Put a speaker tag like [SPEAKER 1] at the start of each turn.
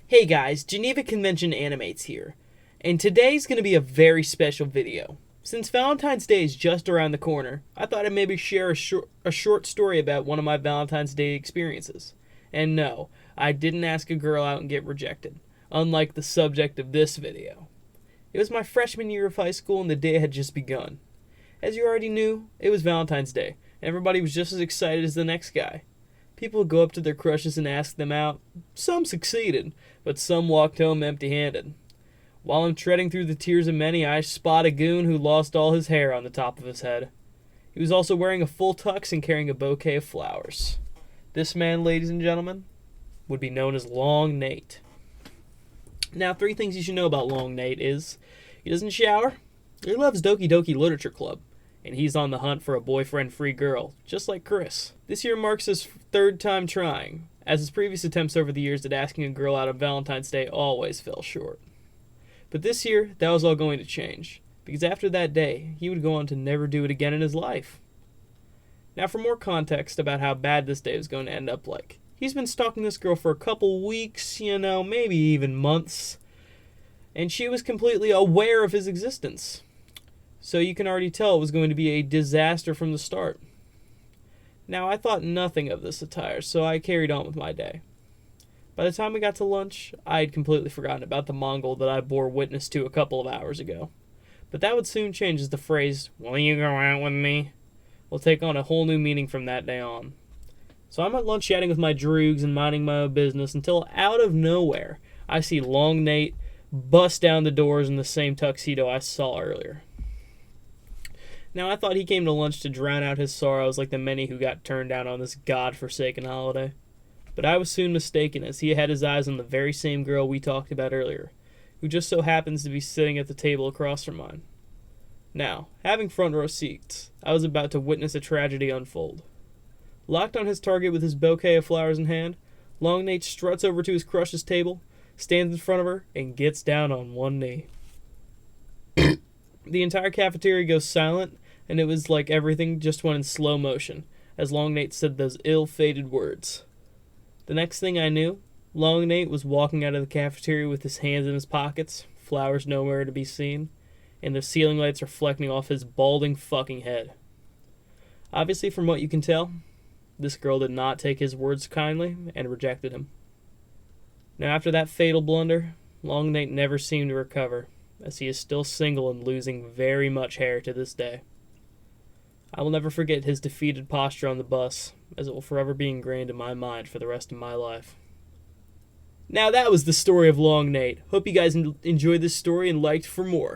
[SPEAKER 1] Hey guys, Geneva Convention Animates here, and today's going to be a very special video. Since Valentine's Day is just around the corner, I thought I'd maybe share a short story about one of my Valentine's Day experiences. And no, I didn't ask a girl out and get rejected, unlike the subject of this video. It was my freshman year of high school and the day had just begun. As you already knew, it was Valentine's Day, and everybody was just as excited as the next guy. People would go up to their crushes and ask them out. Some succeeded, but some walked home empty-handed. While I'm treading through the tears of many, I spot a goon who lost all his hair on the top of his head. He was also wearing a full tux and carrying a bouquet of flowers. This man, ladies and gentlemen, would be known as Long Nate. Now, 3 things you should know about Long Nate is he doesn't shower, he loves Doki Doki Literature Club, and he's on the hunt for a boyfriend-free girl, just like Chris. This year marks his 3rd time trying, as his previous attempts over the years at asking a girl out on Valentine's Day always fell short. But this year, that was all going to change, because after that day, he would go on to never do it again in his life. Now for more context about how bad this day was going to end up like. He's been stalking this girl for a couple weeks, maybe even months, and she was completely aware of his existence. So you can already tell it was going to be a disaster from the start. Now, I thought nothing of this attire, so I carried on with my day. By the time we got to lunch, I had completely forgotten about the Mongol that I bore witness to a couple of hours ago. But that would soon change as the phrase, "Will you go out with me?" will take on a whole new meaning from that day on. So I'm at lunch chatting with my droogs and minding my own business until out of nowhere, I see Long Nate bust down the doors in the same tuxedo I saw earlier. Now, I thought he came to lunch to drown out his sorrows like the many who got turned down on this god-forsaken holiday. But I was soon mistaken, as he had his eyes on the very same girl we talked about earlier, who just so happens to be sitting at the table across from mine. Now, having front row seats, I was about to witness a tragedy unfold. Locked on his target with his bouquet of flowers in hand, Long Nate struts over to his crush's table, stands in front of her, and gets down on one knee. The entire cafeteria goes silent, and it was like everything just went in slow motion, as Long Nate said those ill-fated words. The next thing I knew, Long Nate was walking out of the cafeteria with his hands in his pockets, flowers nowhere to be seen, and the ceiling lights reflecting off his balding fucking head. Obviously, from what you can tell, this girl did not take his words kindly and rejected him. Now, after that fatal blunder, Long Nate never seemed to recover, as he is still single and losing very much hair to this day. I will never forget his defeated posture on the bus, as it will forever be ingrained in my mind for the rest of my life. Now that was the story of Long Nate. Hope you guys enjoyed this story and liked for more.